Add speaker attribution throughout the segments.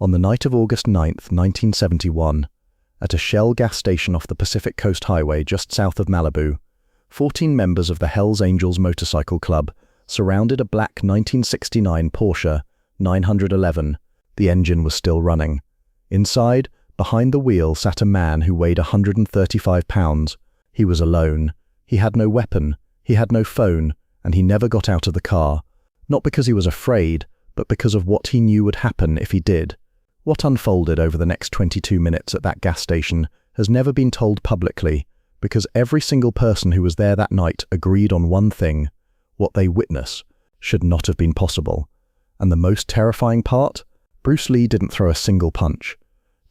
Speaker 1: On the night of August 9th, 1971, at a Shell gas station off the Pacific Coast Highway just south of Malibu, 14 members of the Hells Angels Motorcycle Club surrounded a black 1969 Porsche 911. The engine was still running. Inside, behind the wheel, sat a man who weighed 135 pounds. He was alone. He had no weapon, he had no phone, and he never got out of the car. Not because he was afraid, but because of what he knew would happen if he did. What unfolded over the next 22 minutes at that gas station has never been told publicly, because every single person who was there that night agreed on one thing: what they witnessed should not have been possible. And the most terrifying part? Bruce Lee didn't throw a single punch.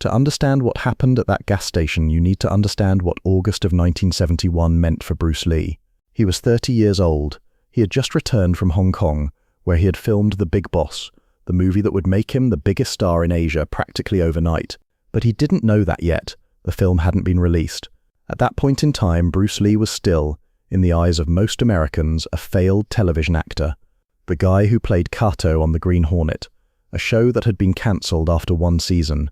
Speaker 1: To understand what happened at that gas station, you need to understand what August of 1971 meant for Bruce Lee. He was 30 years old. He had just returned from Hong Kong, where he had filmed The Big Boss, the movie that would make him the biggest star in Asia practically overnight. But he didn't know that yet. The film hadn't been released. At that point in time, Bruce Lee was still, in the eyes of most Americans, a failed television actor. The guy who played Kato on The Green Hornet, a show that had been cancelled after one season.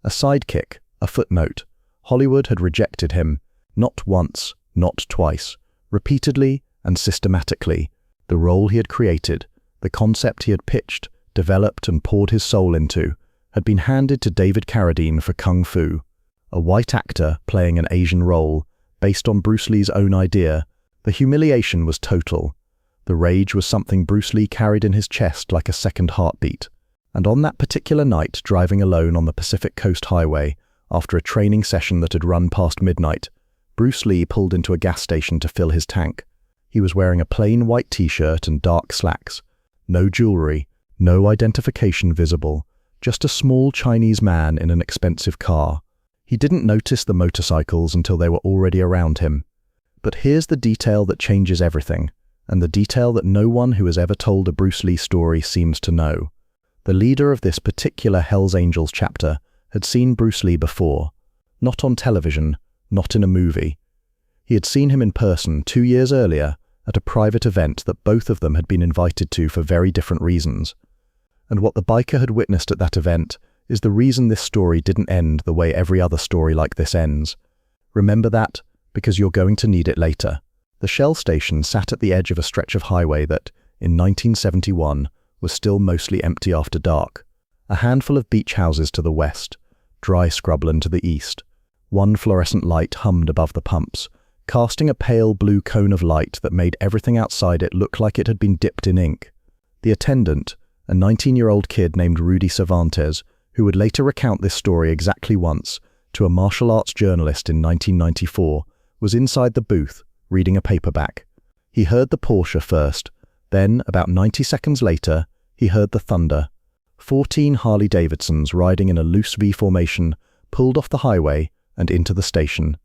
Speaker 1: A sidekick, a footnote. Hollywood had rejected him, not once, not twice, repeatedly and systematically. The role he had created, the concept he had pitched, developed and poured his soul into, had been handed to David Carradine for Kung Fu. A white actor playing an Asian role, based on Bruce Lee's own idea. The humiliation was total. The rage was something Bruce Lee carried in his chest like a second heartbeat. And on that particular night, driving alone on the Pacific Coast Highway, after a training session that had run past midnight, Bruce Lee pulled into a gas station to fill his tank. He was wearing a plain white t-shirt and dark slacks. No jewelry, no identification visible, just a small Chinese man in an expensive car. He didn't notice the motorcycles until they were already around him. But here's the detail that changes everything, and the detail that no one who has ever told a Bruce Lee story seems to know. The leader of this particular Hells Angels chapter had seen Bruce Lee before, not on television, not in a movie. He had seen him in person 2 years earlier at a private event that both of them had been invited to for very different reasons. And what the biker had witnessed at that event is the reason this story didn't end the way every other story like this ends. Remember that, because you're going to need it later. The Shell station sat at the edge of a stretch of highway that, in 1971, was still mostly empty after dark. A handful of beach houses to the west, dry scrubland to the east. One fluorescent light hummed above the pumps, casting a pale blue cone of light that made everything outside it look like it had been dipped in ink. The attendant, a 19-year-old kid named Rudy Cervantes, who would later recount this story exactly once to a martial arts journalist in 1994, was inside the booth, reading a paperback. He heard the Porsche first, then, about 90 seconds later, he heard the thunder. 14 Harley-Davidsons riding in a loose V formation pulled off the highway and into the station.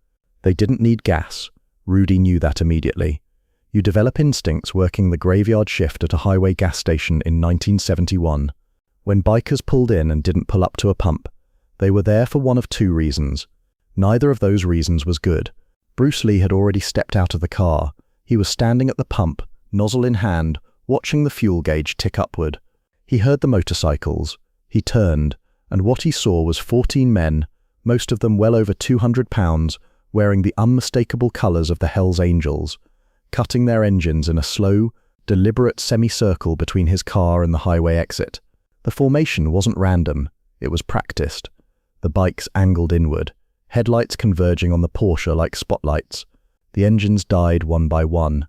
Speaker 1: They didn't need gas. Rudy knew that immediately. You develop instincts working the graveyard shift at a highway gas station in 1971. When bikers pulled in and didn't pull up to a pump, they were there for one of two reasons. Neither of those reasons was good. Bruce Lee had already stepped out of the car. He was standing at the pump, nozzle in hand, watching the fuel gauge tick upward. He heard the motorcycles. He turned, and what he saw was 14 men, most of them well over 200 pounds, wearing the unmistakable colors of the Hells Angels, cutting their engines in a slow, deliberate semicircle between his car and the highway exit. The formation wasn't random, it was practiced. The bikes angled inward, headlights converging on the Porsche like spotlights. The engines died one by one.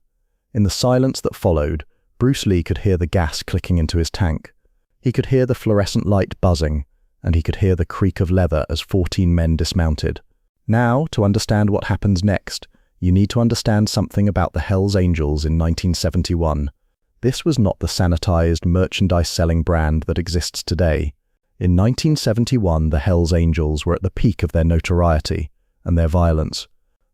Speaker 1: In the silence that followed, Bruce Lee could hear the gas clicking into his tank. He could hear the fluorescent light buzzing, and he could hear the creak of leather as 14 men dismounted. Now, to understand what happens next, you need to understand something about the Hells Angels in 1971. This was not the sanitized, merchandise-selling brand that exists today. In 1971, the Hells Angels were at the peak of their notoriety and their violence.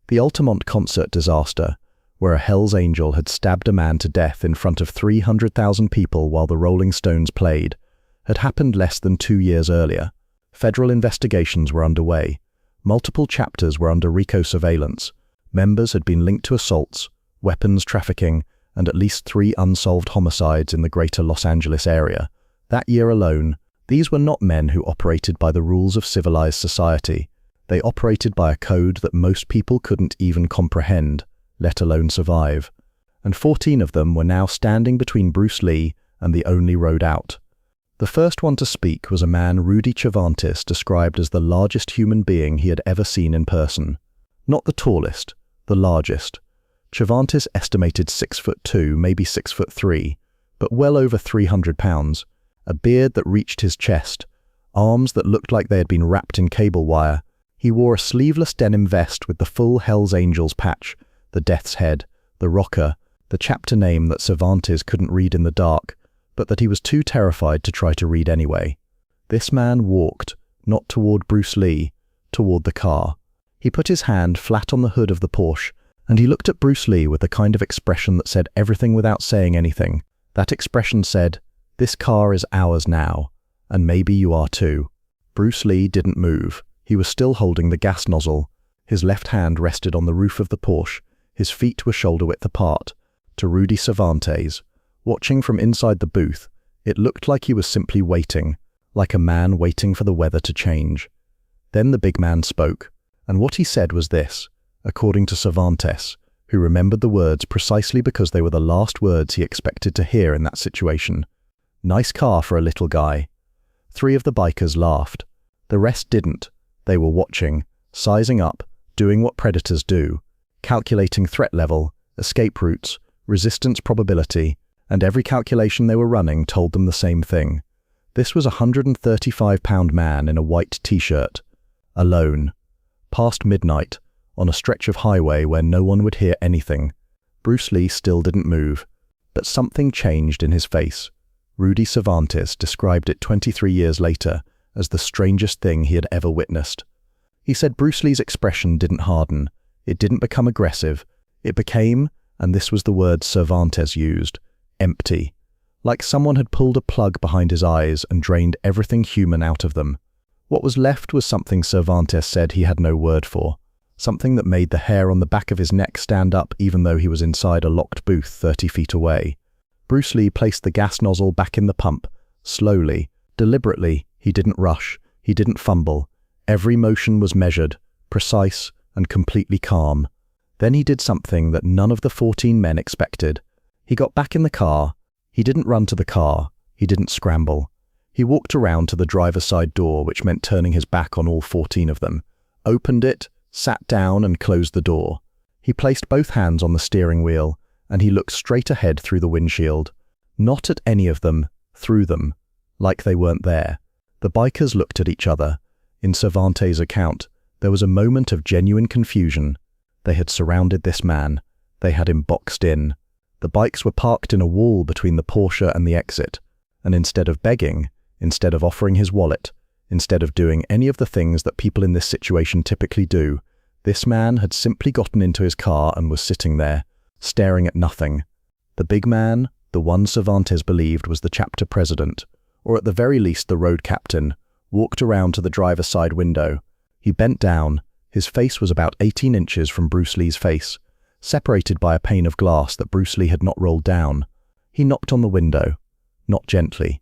Speaker 1: The Altamont concert disaster, where a Hells Angel had stabbed a man to death in front of 300,000 people while the Rolling Stones played, had happened less than 2 years earlier. Federal investigations were underway. Multiple chapters were under RICO surveillance. Members had been linked to assaults, weapons trafficking, and at least 3 unsolved homicides in the greater Los Angeles area. That year alone, These were not men who operated by the rules of civilized society. They operated by a code that most people couldn't even comprehend, let alone survive. And 14 of them were now standing between Bruce Lee and the only road out. The first one to speak was a man Rudy Cervantes described as the largest human being he had ever seen in person. Not the tallest, the largest. Cervantes estimated 6'2", maybe 6'3", but well over 300 pounds, a beard that reached his chest, arms that looked like they had been wrapped in cable wire. He wore a sleeveless denim vest with the full Hells Angels patch, the Death's Head, the rocker, the chapter name that Cervantes couldn't read in the dark, but that he was too terrified to try to read anyway. This man walked, not toward Bruce Lee, toward the car. He put his hand flat on the hood of the Porsche, and he looked at Bruce Lee with the kind of expression that said everything without saying anything. That expression said, "This car is ours now, and maybe you are too." Bruce Lee didn't move. He was still holding the gas nozzle. His left hand rested on the roof of the Porsche. His feet were shoulder-width apart. To Rudy Cervantes, watching from inside the booth, it looked like he was simply waiting, like a man waiting for the weather to change. Then the big man spoke, and what he said was this, according to Cervantes, who remembered the words precisely because they were the last words he expected to hear in that situation. "Nice car for a little guy." 3 of the bikers laughed. The rest didn't. They were watching, sizing up, doing what predators do, calculating threat level, escape routes, resistance probability, and every calculation they were running told them the same thing. This was a 135-pound man in a white t-shirt, alone, past midnight, on a stretch of highway where no one would hear anything. Bruce Lee still didn't move, but something changed in his face. Rudy Cervantes described it 23 years later as the strangest thing he had ever witnessed. He said Bruce Lee's expression didn't harden, it didn't become aggressive, it became, and this was the word Cervantes used, empty. Like someone had pulled a plug behind his eyes and drained everything human out of them. What was left was something Cervantes said he had no word for, something that made the hair on the back of his neck stand up even though he was inside a locked booth 30 feet away. Bruce Lee placed the gas nozzle back in the pump, slowly, deliberately. He didn't rush, he didn't fumble. Every motion was measured, precise, and completely calm. Then he did something that none of the 14 men expected. He got back in the car. He didn't run to the car. He didn't scramble. He walked around to the driver's side door, which meant turning his back on all 14 of them, opened it, sat down and closed the door. He placed both hands on the steering wheel, and he looked straight ahead through the windshield. Not at any of them, through them, like they weren't there. The bikers looked at each other. In Cervantes' account, there was a moment of genuine confusion. They had surrounded this man. They had him boxed in. The bikes were parked in a wall between the Porsche and the exit, and instead of begging, instead of offering his wallet, instead of doing any of the things that people in this situation typically do, this man had simply gotten into his car and was sitting there, staring at nothing. The big man, the one Cervantes believed was the chapter president, or at the very least the road captain, walked around to the driver's side window. He bent down. His face was about 18 inches from Bruce Lee's face, separated by a pane of glass that Bruce Lee had not rolled down. He knocked on the window, not gently.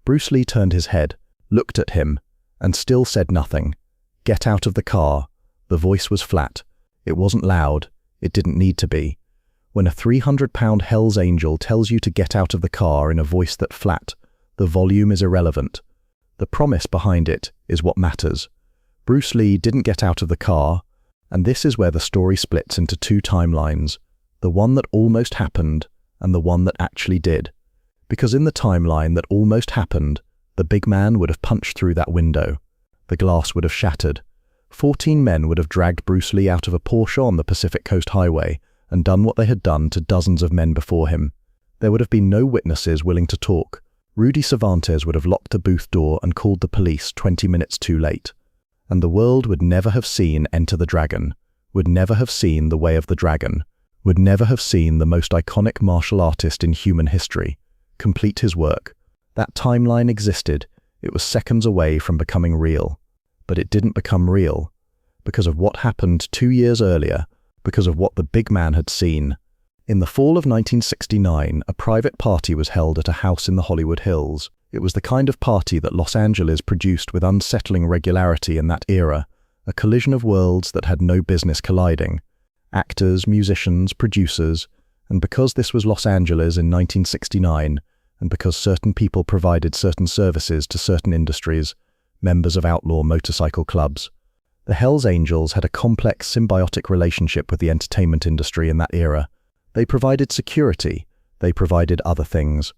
Speaker 1: Bruce Lee turned his head, looked at him, and still said nothing. "Get out of the car." The voice was flat. It wasn't loud. It didn't need to be. When a 300-pound Hells Angel tells you to get out of the car in a voice that's flat, the volume is irrelevant. The promise behind it is what matters. Bruce Lee didn't get out of the car, and this is where the story splits into 2 timelines, the one that almost happened and the one that actually did. Because in the timeline that almost happened, the big man would have punched through that window. The glass would have shattered. 14 men would have dragged Bruce Lee out of a Porsche on the Pacific Coast Highway and done what they had done to dozens of men before him. There would have been no witnesses willing to talk. Rudy Cervantes would have locked the booth door and called the police 20 minutes too late. And the world would never have seen Enter the Dragon, would never have seen The Way of the Dragon, would never have seen the most iconic martial artist in human history complete his work. That timeline existed. It was seconds away from becoming real. But it didn't become real because of what happened 2 years earlier, because of what the big man had seen. In the fall of 1969, a private party was held at a house in the Hollywood Hills. It was the kind of party that Los Angeles produced with unsettling regularity in that era, a collision of worlds that had no business colliding. Actors, musicians, producers, and because this was Los Angeles in 1969, and because certain people provided certain services to certain industries, members of outlaw motorcycle clubs, the Hells Angels had a complex symbiotic relationship with the entertainment industry in that era. They provided security, they provided other things,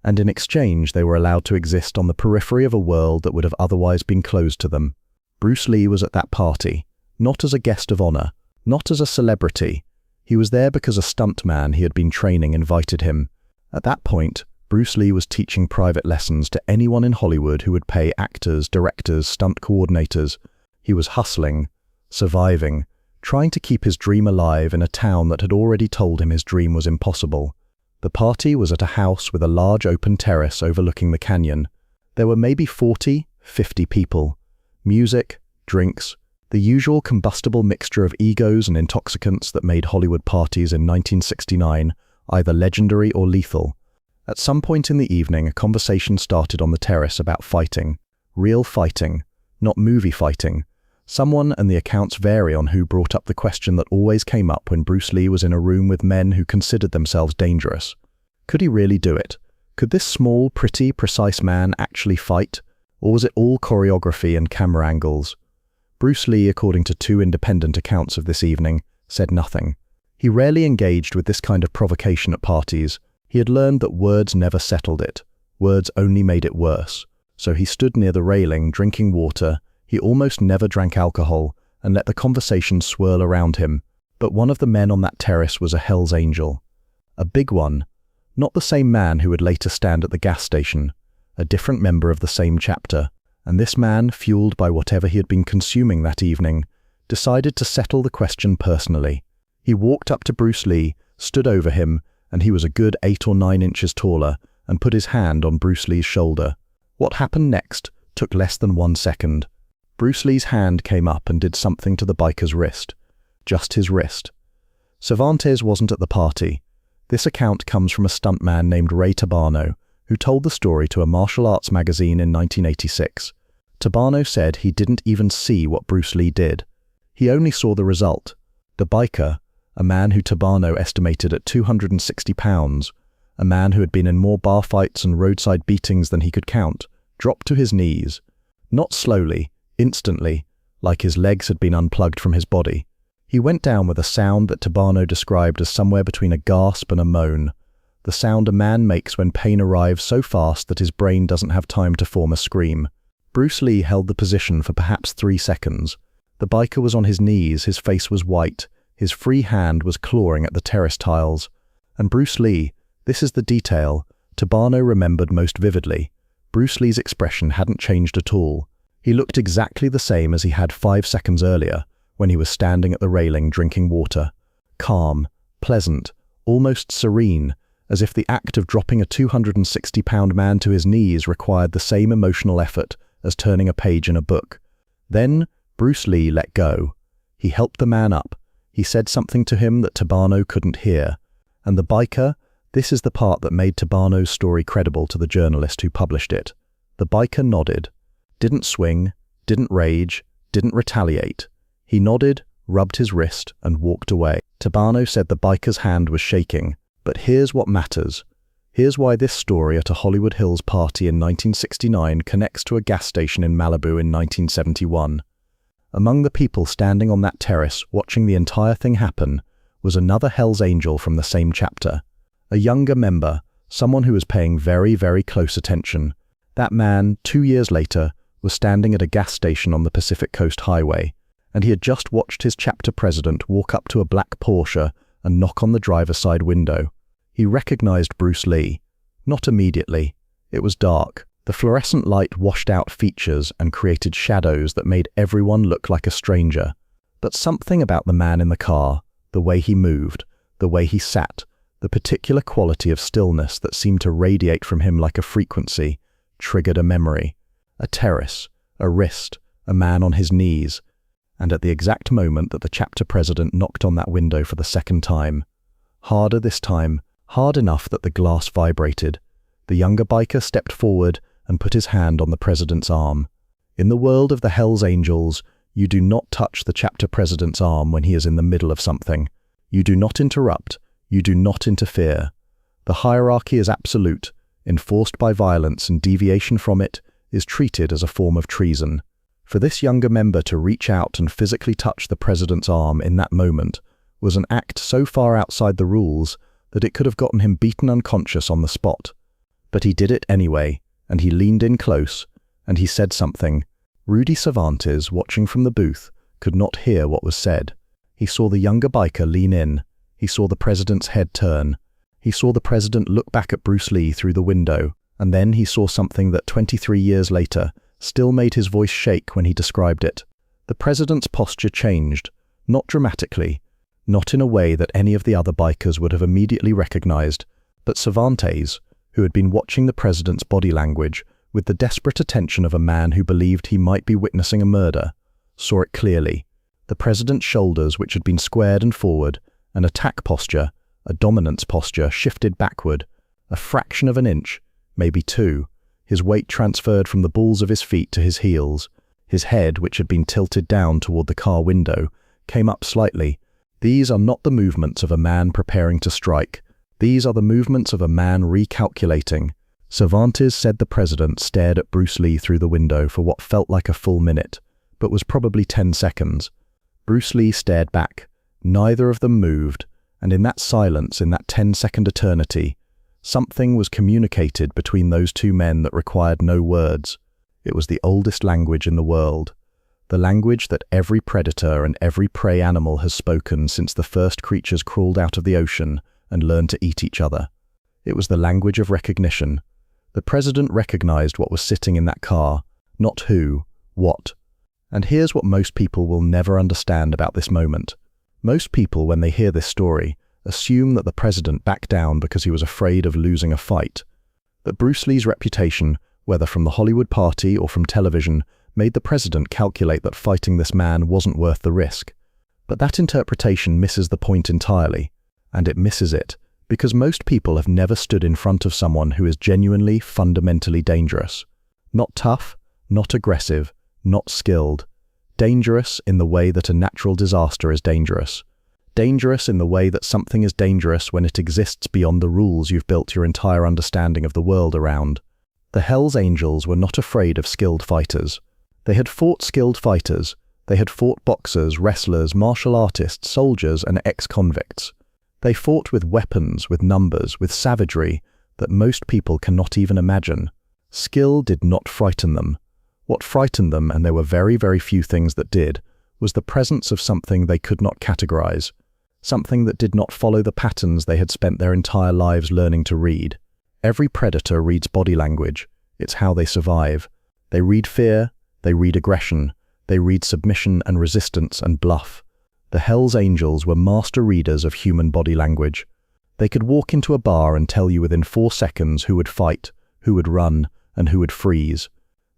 Speaker 1: and in exchange they were allowed to exist on the periphery of a world that would have otherwise been closed to them. Bruce Lee was at that party, not as a guest of honor, not as a celebrity. He was there because a stuntman he had been training invited him. At that point, Bruce Lee was teaching private lessons to anyone in Hollywood who would pay actors, directors, stunt coordinators. He was hustling, surviving, trying to keep his dream alive in a town that had already told him his dream was impossible. The party was at a house with a large open terrace overlooking the canyon. There were maybe 40, 50 people. Music, drinks, the usual combustible mixture of egos and intoxicants that made Hollywood parties in 1969 either legendary or lethal. At some point in the evening, a conversation started on the terrace about fighting. Real fighting, not movie fighting. Someone and the accounts vary on who brought up the question that always came up when Bruce Lee was in a room with men who considered themselves dangerous. Could he really do it? Could this small, pretty, precise man actually fight? Or was it all choreography and camera angles? Bruce Lee, according to 2 independent accounts of this evening, said nothing. He rarely engaged with this kind of provocation at parties. He had learned that words never settled it. Words only made it worse. So he stood near the railing, drinking water. He almost never drank alcohol and let the conversation swirl around him. But one of the men on that terrace was a Hells Angel. A big one. Not the same man who would later stand at the gas station. A different member of the same chapter. And this man, fueled by whatever he had been consuming that evening, decided to settle the question personally. He walked up to Bruce Lee, stood over him, and he was a good 8 or 9 inches taller, and put his hand on Bruce Lee's shoulder. What happened next took less than 1 second. Bruce Lee's hand came up and did something to the biker's wrist. Just his wrist. Cervantes wasn't at the party. This account comes from a stuntman named Ray Tabano, who told the story to a martial arts magazine in 1986. Tabano said he didn't even see what Bruce Lee did. He only saw the result. The biker, a man who Tabano estimated at 260 pounds, a man who had been in more bar fights and roadside beatings than he could count, dropped to his knees. Not slowly, instantly, like his legs had been unplugged from his body. He went down with a sound that Tabano described as somewhere between a gasp and a moan. The sound a man makes when pain arrives so fast that his brain doesn't have time to form a scream. Bruce Lee held the position for perhaps 3 seconds. The biker was on his knees, his face was white, his free hand was clawing at the terrace tiles. And Bruce Lee, this is the detail, Tabano remembered most vividly. Bruce Lee's expression hadn't changed at all. He looked exactly the same as he had 5 seconds earlier, when he was standing at the railing drinking water. Calm, pleasant, almost serene, as if the act of dropping a 260-pound man to his knees required the same emotional effort as turning a page in a book. Then, Bruce Lee let go. He helped the man up. He said something to him that Tabano couldn't hear. And the biker, this is the part that made Tabano's story credible to the journalist who published it. The biker nodded. Didn't swing, didn't rage, didn't retaliate. He nodded, rubbed his wrist, and walked away. Tabano said the biker's hand was shaking. But here's what matters. Here's why this story at a Hollywood Hills party in 1969 connects to a gas station in Malibu in 1971. Among the people standing on that terrace watching the entire thing happen was another Hells Angel from the same chapter. A younger member, someone who was paying very, very close attention. That man, 2 years later, was standing at a gas station on the Pacific Coast Highway, and he had just watched his chapter president walk up to a black Porsche and knock on the driver's side window. He recognized Bruce Lee. Not immediately. It was dark. The fluorescent light washed out features and created shadows that made everyone look like a stranger. But something about the man in the car, the way he moved, the way he sat, the particular quality of stillness that seemed to radiate from him like a frequency, triggered a memory. A terrace, a wrist, a man on his knees. And at the exact moment that the chapter president knocked on that window for the second time, harder this time, hard enough that the glass vibrated, the younger biker stepped forward and put his hand on the president's arm. In the world of the Hells Angels, you do not touch the chapter president's arm when he is in the middle of something. You do not interrupt. You do not interfere. The hierarchy is absolute, enforced by violence, and deviation from it is treated as a form of treason. For this younger member to reach out and physically touch the president's arm in that moment was an act so far outside the rules that it could have gotten him beaten unconscious on the spot. But he did it anyway, and he leaned in close, and he said something. Rudy Cervantes, watching from the booth, could not hear what was said. He saw the younger biker lean in. He saw the president's head turn. He saw the president look back at Bruce Lee through the window, and then he saw something that 23 years later still made his voice shake when he described it. The president's posture changed, not dramatically, not in a way that any of the other bikers would have immediately recognized, but Cervantes, who had been watching the president's body language with the desperate attention of a man who believed he might be witnessing a murder, saw it clearly. The president's shoulders, which had been squared and forward, an attack posture, a dominance posture, shifted backward, a fraction of an inch, maybe two. His weight transferred from the balls of his feet to his heels. His head, which had been tilted down toward the car window, came up slightly. These are not the movements of a man preparing to strike. These are the movements of a man recalculating. Cervantes said the president stared at Bruce Lee through the window for what felt like a full minute, but was probably 10 seconds. Bruce Lee stared back. Neither of them moved, and in that silence, in that 10-second eternity, something was communicated between those two men that required no words. It was the oldest language in the world, the language that every predator and every prey animal has spoken since the first creatures crawled out of the ocean and learned to eat each other. It was the language of recognition. The president recognized what was sitting in that car, not who, what. And here's what most people will never understand about this moment. Most people, when they hear this story, assume that the president backed down because he was afraid of losing a fight. That Bruce Lee's reputation, whether from the Hollywood party or from television, made the president calculate that fighting this man wasn't worth the risk. But that interpretation misses the point entirely, and it misses it because most people have never stood in front of someone who is genuinely, fundamentally dangerous. Not tough, not aggressive, not skilled. Dangerous in the way that a natural disaster is dangerous. Dangerous in the way that something is dangerous when it exists beyond the rules you've built your entire understanding of the world around. The Hells Angels were not afraid of skilled fighters. They had fought skilled fighters. They had fought boxers, wrestlers, martial artists, soldiers, and ex-convicts. They fought with weapons, with numbers, with savagery that most people cannot even imagine. Skill did not frighten them. What frightened them, and there were very, very few things that did, was the presence of something they could not categorize, something that did not follow the patterns they had spent their entire lives learning to read. Every predator reads body language. It's how they survive. They read fear, they read aggression, they read submission and resistance and bluff. The Hells Angels were master readers of human body language. They could walk into a bar and tell you within 4 seconds who would fight, who would run, and who would freeze.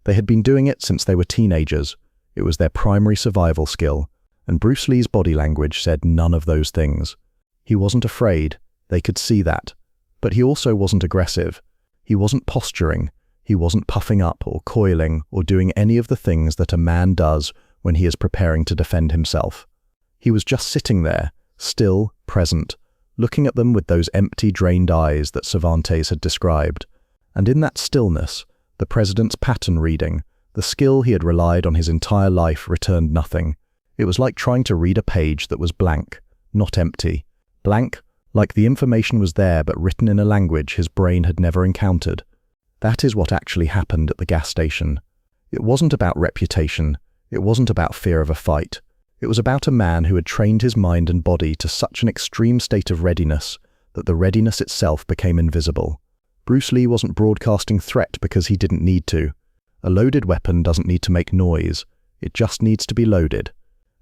Speaker 1: They had been doing it since they were teenagers. It was their primary survival skill, and Bruce Lee's body language said none of those things. He wasn't afraid, they could see that, but he also wasn't aggressive. He wasn't posturing, he wasn't puffing up or coiling or doing any of the things that a man does when he is preparing to defend himself. He was just sitting there, still, present, looking at them with those empty, drained eyes that Cervantes had described. And in that stillness, the president's pattern reading, the skill he had relied on his entire life, returned nothing. It was like trying to read a page that was blank, not empty. Blank, like the information was there but written in a language his brain had never encountered. That is what actually happened at the gas station. It wasn't about reputation. It wasn't about fear of a fight. It was about a man who had trained his mind and body to such an extreme state of readiness that the readiness itself became invisible. Bruce Lee wasn't broadcasting threat because he didn't need to. A loaded weapon doesn't need to make noise. It just needs to be loaded.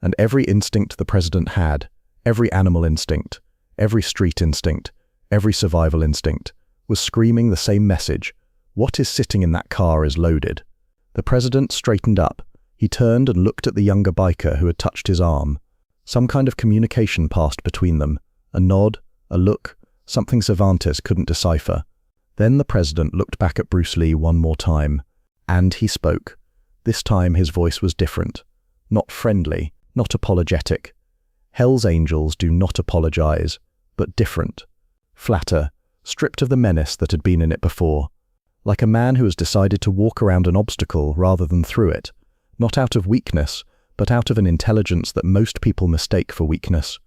Speaker 1: And every instinct the president had, every animal instinct, every street instinct, every survival instinct, was screaming the same message. What is sitting in that car is loaded. The president straightened up. He turned and looked at the younger biker who had touched his arm. Some kind of communication passed between them. A nod, a look, something Cervantes couldn't decipher. Then the president looked back at Bruce Lee one more time, and he spoke. This time his voice was different. Not friendly, not apologetic. Hell's Angels do not apologize, but different. Flatter, stripped of the menace that had been in it before. Like a man who has decided to walk around an obstacle rather than through it, not out of weakness, but out of an intelligence that most people mistake for weakness.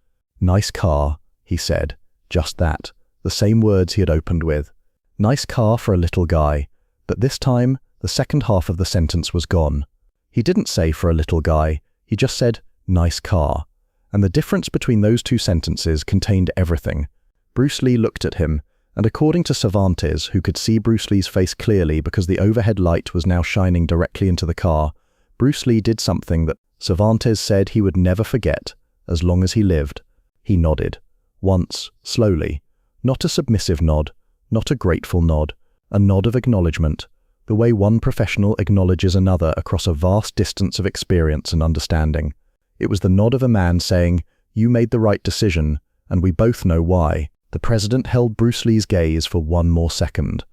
Speaker 1: "Nice car," he said. Just that, the same words he had opened with. Nice car for a little guy, but this time, the second half of the sentence was gone. He didn't say for a little guy, he just said, nice car. And the difference between those two sentences contained everything. Bruce Lee looked at him, and according to Cervantes, who could see Bruce Lee's face clearly because the overhead light was now shining directly into the car, Bruce Lee did something that Cervantes said he would never forget, as long as he lived. He nodded. Once, slowly. Not a submissive nod, not a grateful nod, a nod of acknowledgement, the way one professional acknowledges another across a vast distance of experience and understanding. It was the nod of a man saying, "You made the right decision, and we both know why." The president held Bruce Lee's gaze for one more second.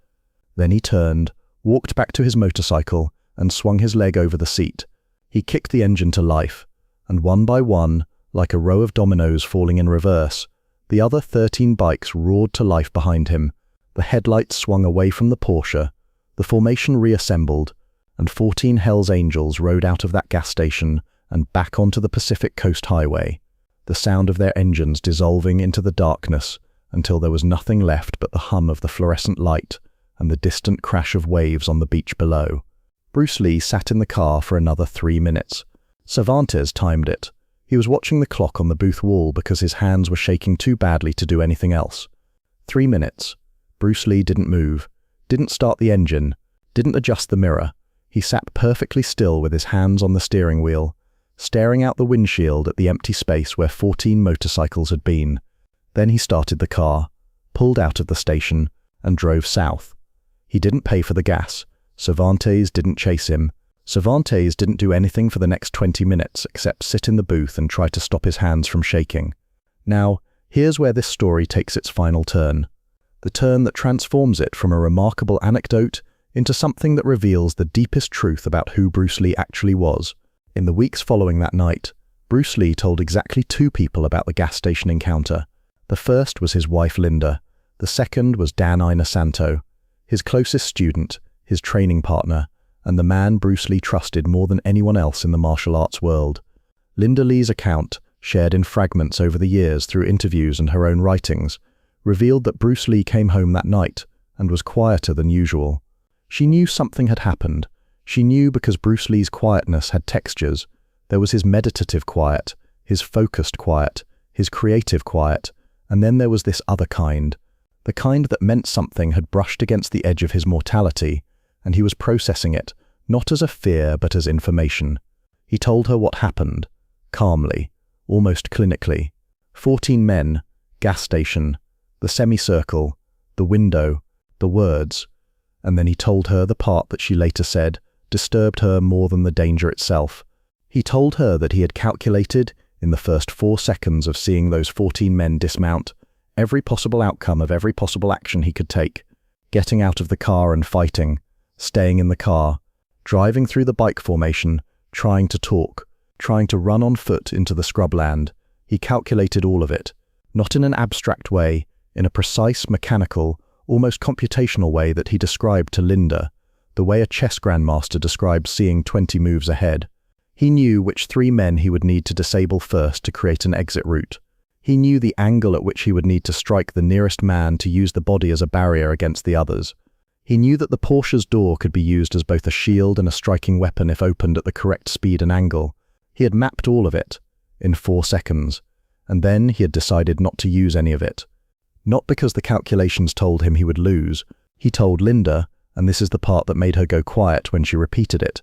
Speaker 1: Then he turned, walked back to his motorcycle, and swung his leg over the seat. He kicked the engine to life, and one by one, like a row of dominoes falling in reverse, the other 13 bikes roared to life behind him. The headlights swung away from the Porsche, the formation reassembled, and 14 Hell's Angels rode out of that gas station and back onto the Pacific Coast Highway, the sound of their engines dissolving into the darkness until there was nothing left but the hum of the fluorescent light and the distant crash of waves on the beach below. Bruce Lee sat in the car for another 3 minutes. Cervantes timed it. He was watching the clock on the booth wall because his hands were shaking too badly to do anything else. 3 minutes. Bruce Lee didn't move, didn't start the engine, didn't adjust the mirror. He sat perfectly still with his hands on the steering wheel, staring out the windshield at the empty space where 14 motorcycles had been. Then he started the car, pulled out of the station, and drove south. He didn't pay for the gas. Cervantes didn't chase him. Cervantes didn't do anything for the next 20 minutes except sit in the booth and try to stop his hands from shaking. Now, here's where this story takes its final turn. The turn that transforms it from a remarkable anecdote into something that reveals the deepest truth about who Bruce Lee actually was. In the weeks following that night, Bruce Lee told exactly 2 people about the gas station encounter. The first was his wife Linda. The second was Dan Inosanto, his closest student, his training partner, and the man Bruce Lee trusted more than anyone else in the martial arts world. Linda Lee's account, shared in fragments over the years through interviews and her own writings, revealed that Bruce Lee came home that night and was quieter than usual. She knew something had happened. She knew because Bruce Lee's quietness had textures. There was his meditative quiet, his focused quiet, his creative quiet, and then there was this other kind, the kind that meant something had brushed against the edge of his mortality, and he was processing it, not as a fear but as information. He told her what happened, calmly, almost clinically. 14 men, gas station, the semicircle, the window, the words, and then he told her the part that she later said disturbed her more than the danger itself. He told her that he had calculated, in the first 4 seconds of seeing those 14 men dismount, every possible outcome of every possible action he could take, getting out of the car and fighting, staying in the car, driving through the bike formation, trying to talk, trying to run on foot into the scrubland. He calculated all of it, not in an abstract way, in a precise, mechanical, almost computational way that he described to Linda, the way a chess grandmaster describes seeing 20 moves ahead. He knew which 3 men he would need to disable first to create an exit route. He knew the angle at which he would need to strike the nearest man to use the body as a barrier against the others. He knew that the Porsche's door could be used as both a shield and a striking weapon if opened at the correct speed and angle. He had mapped all of it, in 4 seconds, and then he had decided not to use any of it. Not because the calculations told him he would lose. He told Linda, and this is the part that made her go quiet when she repeated it,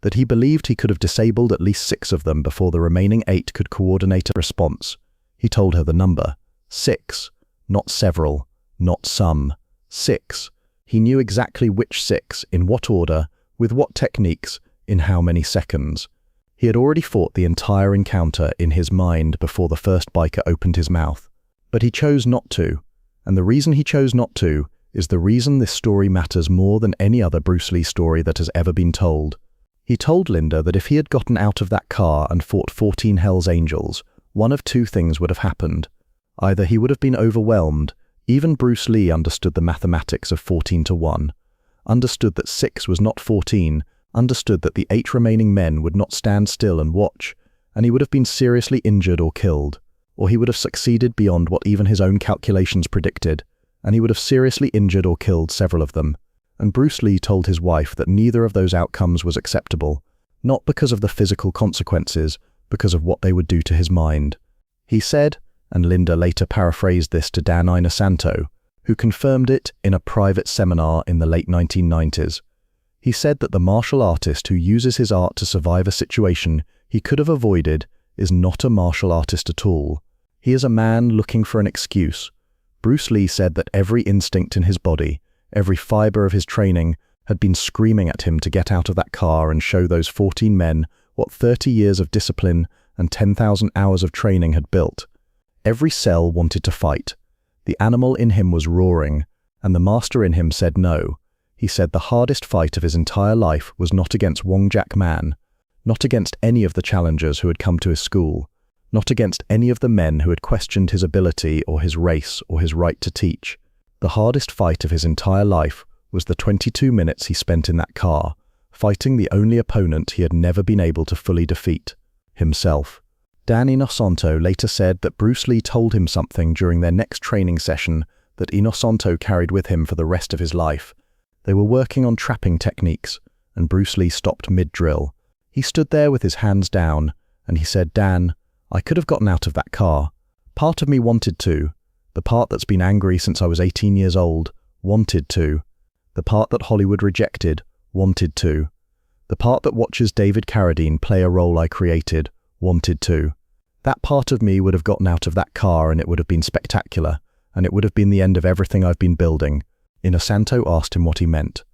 Speaker 1: that he believed he could have disabled at least 6 of them before the remaining 8 could coordinate a response. He told her the number. 6. Not several. Not some. 6. He knew exactly which 6, in what order, with what techniques, in how many seconds. He had already fought the entire encounter in his mind before the first biker opened his mouth. But he chose not to, and the reason he chose not to is the reason this story matters more than any other Bruce Lee story that has ever been told. He told Linda that if he had gotten out of that car and fought 14 Hell's Angels, one of two things would have happened. Either he would have been overwhelmed. Even Bruce Lee understood the mathematics of 14 to 1, understood that 6 was not 14, understood that the 8 remaining men would not stand still and watch, and he would have been seriously injured or killed, or he would have succeeded beyond what even his own calculations predicted, and he would have seriously injured or killed several of them. And Bruce Lee told his wife that neither of those outcomes was acceptable, not because of the physical consequences, because of what they would do to his mind. He said, and Linda later paraphrased this to Dan Inosanto, who confirmed it in a private seminar in the late 1990s. He said that the martial artist who uses his art to survive a situation he could have avoided is not a martial artist at all. He is a man looking for an excuse. Bruce Lee said that every instinct in his body, every fiber of his training, had been screaming at him to get out of that car and show those 14 men what 30 years of discipline and 10,000 hours of training had built. Every cell wanted to fight. The animal in him was roaring, and the master in him said no. He said the hardest fight of his entire life was not against Wong Jack Man, not against any of the challengers who had come to his school, not against any of the men who had questioned his ability or his race or his right to teach. The hardest fight of his entire life was the 22 minutes he spent in that car, fighting the only opponent he had never been able to fully defeat, himself. Dan Inosanto later said that Bruce Lee told him something during their next training session that Inosanto carried with him for the rest of his life. They were working on trapping techniques, and Bruce Lee stopped mid-drill. He stood there with his hands down, and he said, "Dan, I could have gotten out of that car. Part of me wanted to. The part that's been angry since I was 18 years old wanted to. The part that Hollywood rejected wanted to. The part that watches David Carradine play a role I created wanted to. That part of me would have gotten out of that car and it would have been spectacular, and it would have been the end of everything I've been building." Inosanto asked him what he meant.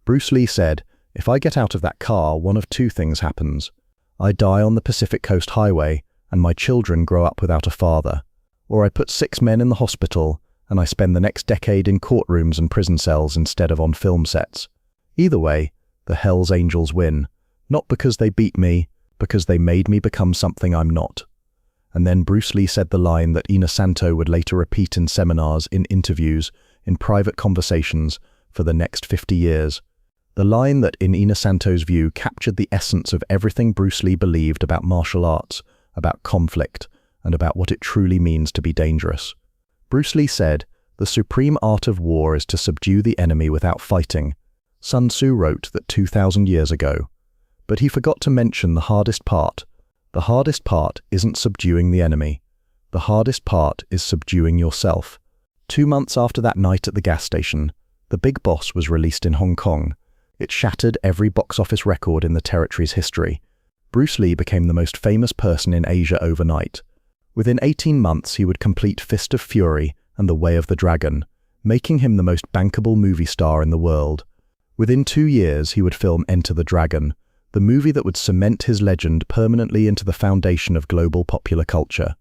Speaker 1: Bruce Lee said, "If I get out of that car, one of two things happens. I die on the Pacific Coast Highway, and my children grow up without a father. Or I put 6 men in the hospital, and I spend the next decade in courtrooms and prison cells instead of on film sets. Either way, the Hell's Angels win, not because they beat me, because they made me become something I'm not." And then Bruce Lee said the line that Inosanto would later repeat in seminars, in interviews, in private conversations for the next 50 years. The line that, in Inosanto's view, captured the essence of everything Bruce Lee believed about martial arts, about conflict, and about what it truly means to be dangerous. Bruce Lee said, "The supreme art of war is to subdue the enemy without fighting." Sun Tzu wrote that 2,000 years ago. But he forgot to mention the hardest part. The hardest part isn't subduing the enemy. The hardest part is subduing yourself. 2 months after that night at the gas station, The Big Boss was released in Hong Kong. It shattered every box office record in the territory's history. Bruce Lee became the most famous person in Asia overnight. Within 18 months, he would complete Fist of Fury and The Way of the Dragon, making him the most bankable movie star in the world. Within 2 years, he would film Enter the Dragon, the movie that would cement his legend permanently into the foundation of global popular culture.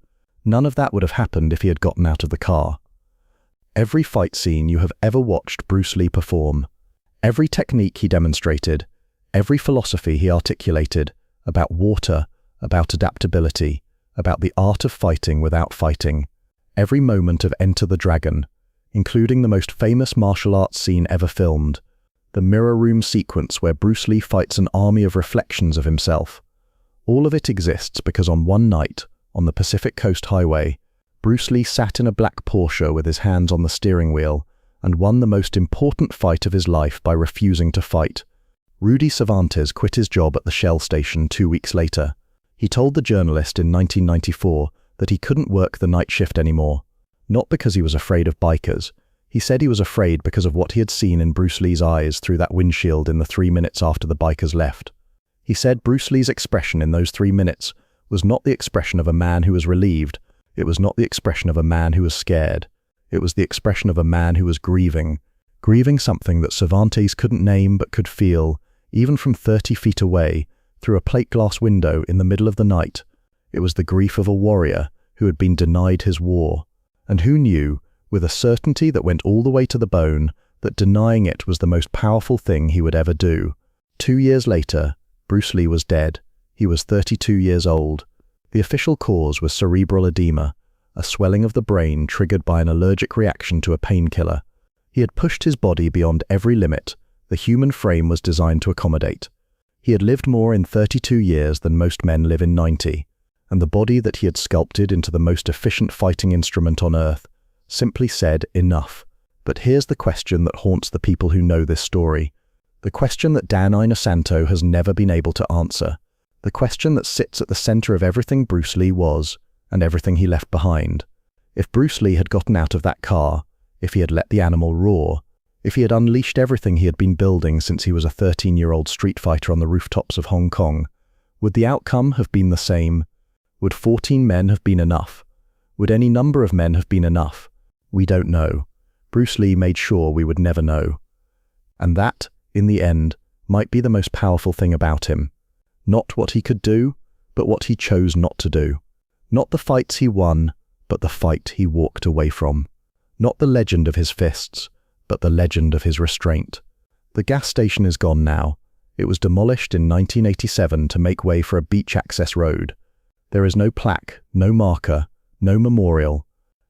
Speaker 1: None of that would have happened if he had gotten out of the car. Every fight scene you have ever watched Bruce Lee perform, every technique he demonstrated, every philosophy he articulated about water, about adaptability, about the art of fighting without fighting, every moment of Enter the Dragon, including the most famous martial arts scene ever filmed, the mirror room sequence where Bruce Lee fights an army of reflections of himself. All of it exists because on one night, on the Pacific Coast Highway, Bruce Lee sat in a black Porsche with his hands on the steering wheel and won the most important fight of his life by refusing to fight. Rudy Cervantes quit his job at the Shell station 2 weeks later. He told the journalist in 1994 that he couldn't work the night shift anymore, not because he was afraid of bikers. He said he was afraid because of what he had seen in Bruce Lee's eyes through that windshield in the 3 minutes after the bikers left. He said Bruce Lee's expression in those 3 minutes was not the expression of a man who was relieved. It was not the expression of a man who was scared. It was the expression of a man who was grieving something that Cervantes couldn't name but could feel, even from 30 feet away, through a plate glass window in the middle of the night. It was the grief of a warrior who had been denied his war, and who knew, with a certainty that went all the way to the bone, that denying it was the most powerful thing he would ever do. 2 years later, Bruce Lee was dead. He was 32 years old. The official cause was cerebral edema, a swelling of the brain triggered by an allergic reaction to a painkiller. He had pushed his body beyond every limit the human frame was designed to accommodate. He had lived more in 32 years than most men live in 90, and the body that he had sculpted into the most efficient fighting instrument on Earth simply said enough. But here's the question that haunts the people who know this story. The question that Dan Inosanto has never been able to answer. The question that sits at the center of everything Bruce Lee was, and everything he left behind. If Bruce Lee had gotten out of that car, if he had let the animal roar, if he had unleashed everything he had been building since he was a 13-year-old street fighter on the rooftops of Hong Kong, would the outcome have been the same? Would 14 men have been enough? Would any number of men have been enough? We don't know. Bruce Lee made sure we would never know. And that, in the end, might be the most powerful thing about him. Not what he could do, but what he chose not to do. Not the fights he won, but the fight he walked away from. Not the legend of his fists, but the legend of his restraint. The gas station is gone now. It was demolished in 1987 to make way for a beach access road. There is no plaque, no marker, no memorial,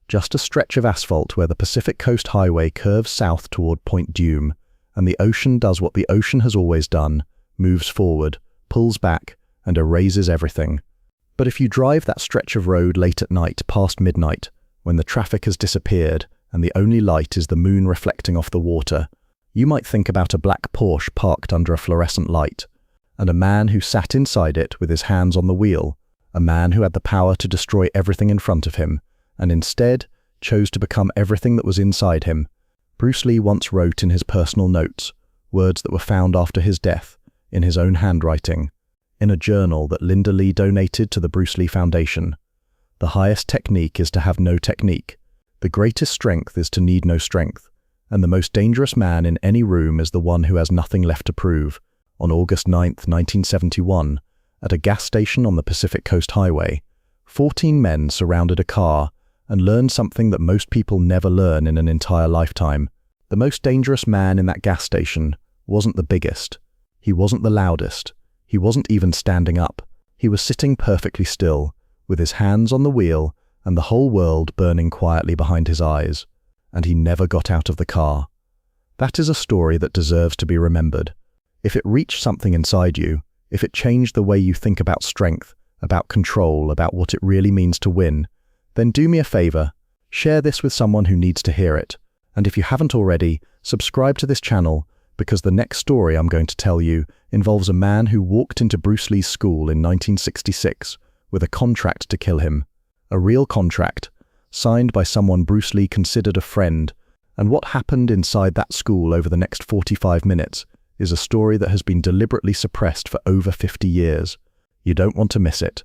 Speaker 1: just a stretch of asphalt where the Pacific Coast Highway curves south toward Point Dume, and the ocean does what the ocean has always done, moves forward, pulls back, and erases everything. But if you drive that stretch of road late at night past midnight, when the traffic has disappeared and the only light is the moon reflecting off the water, you might think about a black Porsche parked under a fluorescent light, and a man who sat inside it with his hands on the wheel, a man who had the power to destroy everything in front of him, and instead chose to become everything that was inside him. Bruce Lee once wrote in his personal notes, words that were found after his death, in his own handwriting, in a journal that Linda Lee donated to the Bruce Lee Foundation. The highest technique is to have no technique. The greatest strength is to need no strength. And the most dangerous man in any room is the one who has nothing left to prove. On August 9, 1971, at a gas station on the Pacific Coast Highway, 14 men surrounded a car and learned something that most people never learn in an entire lifetime. The most dangerous man in that gas station wasn't the biggest. He wasn't the loudest. He wasn't even standing up. He was sitting perfectly still, with his hands on the wheel and the whole world burning quietly behind his eyes. And he never got out of the car. That is a story that deserves to be remembered. If it reached something inside you, if it changed the way you think about strength, about control, about what it really means to win, then do me a favor, share this with someone who needs to hear it. And if you haven't already, subscribe to this channel, because the next story I'm going to tell you involves a man who walked into Bruce Lee's school in 1966 with a contract to kill him. A real contract, signed by someone Bruce Lee considered a friend, and what happened inside that school over the next 45 minutes is a story that has been deliberately suppressed for over 50 years. You don't want to miss it.